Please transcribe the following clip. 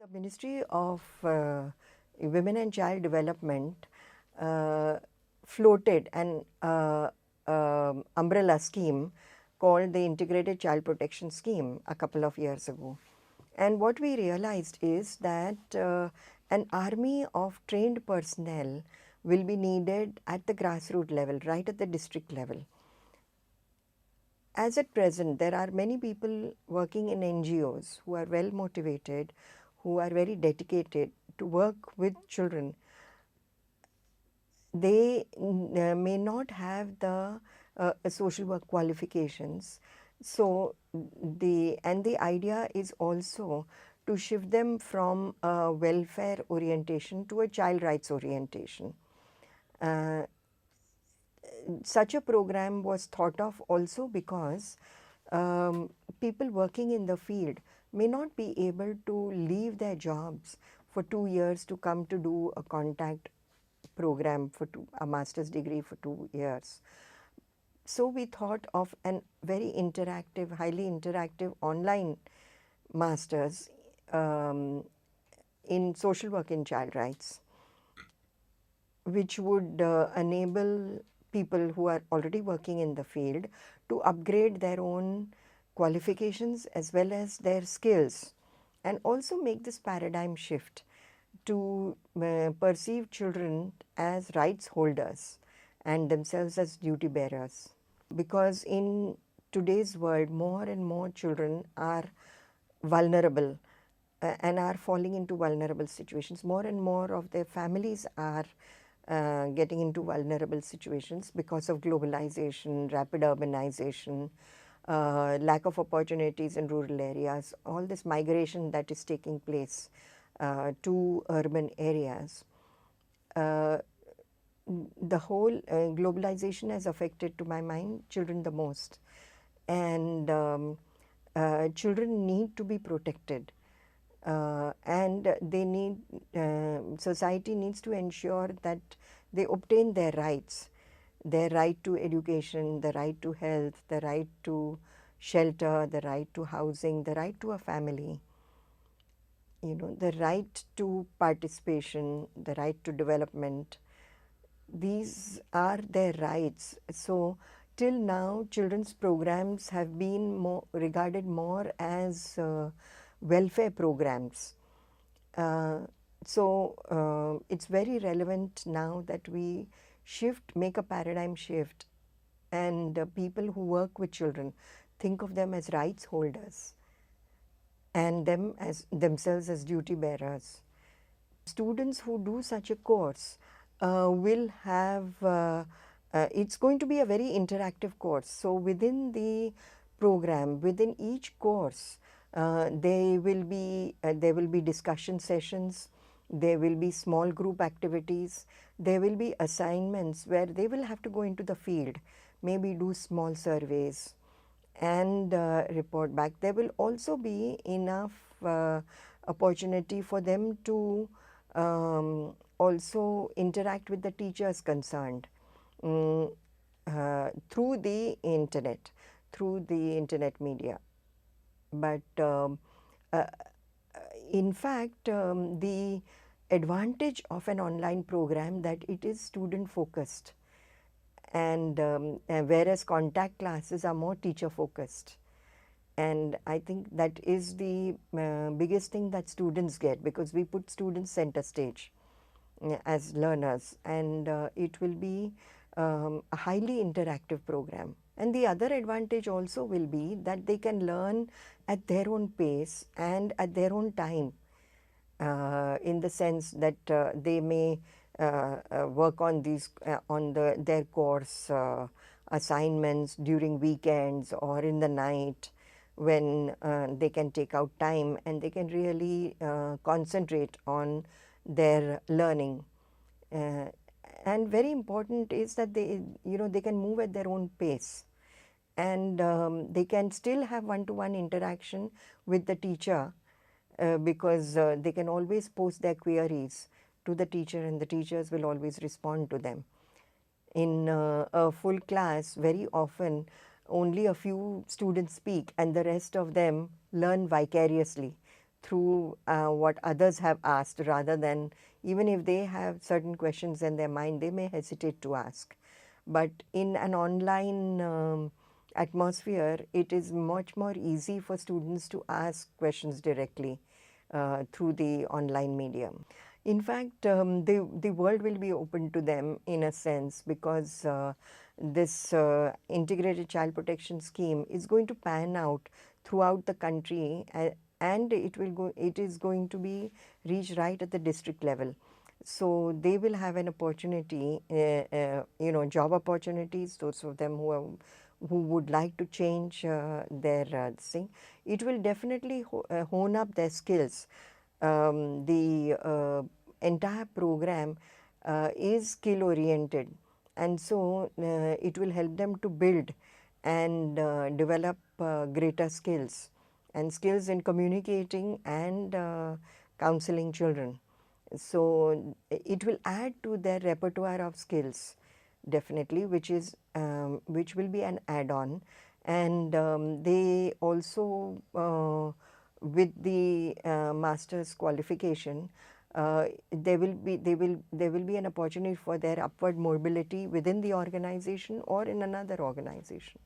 The Ministry of Women and Child Development uh, floated an umbrella scheme called the Integrated Child Protection Scheme a couple of years ago. And what we realized is that an army of trained personnel will be needed at the grassroots level, right at the district level. As at present, there are many people working in NGOs who are well motivated, who are very dedicated to work with children. They may not have the social work qualifications. So the idea is also to shift them from a welfare orientation to a child rights orientation. Uh, Such a program was thought of also because people working in the field may not be able to leave their jobs for 2 years to come to do a contact program for a master's degree for 2 years. So we thought of an very interactive, highly interactive online master's in social work in child rights, which would enable people who are already working in the field to upgrade their own qualifications as well as their skills, and also make this paradigm shift to perceive children as rights holders and themselves as duty bearers. Because in today's world, more and more children are vulnerable and are falling into vulnerable situations. More and more of their families are getting into vulnerable situations because of globalization, rapid urbanization, lack of opportunities in rural areas, all this migration that is taking place to urban areas. The whole globalization has affected, to my mind, children the most. And children need to be protected. And they need, society needs to ensure that they obtain their right to education, the right to health, the right to shelter, the right to housing, the right to a family, the right to participation, the right to development. These are their rights. So till now, children's programs have been regarded more as welfare programs. Uh, it's very relevant now that we make a paradigm shift, and people who work with children think of them as rights holders and themselves as duty bearers. Students who do such a course will have, it's going to be a very interactive course. So within the program, within each course, there will be discussion sessions, there will be small group activities, there will be assignments where they will have to go into the field, maybe do small surveys and report back. There will also be enough opportunity for them to also interact with the teachers concerned through the internet media. But uh, in fact, the advantage of an online program that it is student focused, and whereas contact classes are more teacher focused. And I think that is the biggest thing that students get, because we put students center stage as learners, and it will be a highly interactive program. And the other advantage also will be that they can learn at their own pace and at their own time, in the sense that they may work on their course assignments during weekends or in the night, when they can take out time and they can really concentrate on their learning. And very important is that they can move at their own pace, and they can still have one-to-one interaction with the teacher, because they can always post their queries to the teacher and the teachers will always respond to them. In a full class, very often only a few students speak and the rest of them learn vicariously through what others have asked, rather than, even if they have certain questions in their mind, they may hesitate to ask. But in an online atmosphere, it is much more easy for students to ask questions directly through the online medium. In fact, the world will be open to them in a sense, because this integrated child protection scheme is going to pan out throughout the country, and it is going to be reached right at the district level. So they will have an opportunity, job opportunities. Those of them who would like to change their thing, it will definitely hone up their skills. The entire program is skill oriented, and so it will help them to build and develop greater skills, and skills in communicating and counseling children. So it will add to their repertoire of skills, definitely, which will be an add-on. And they also, with the master's qualification, there will be an opportunity for their upward mobility within the organization or in another organization.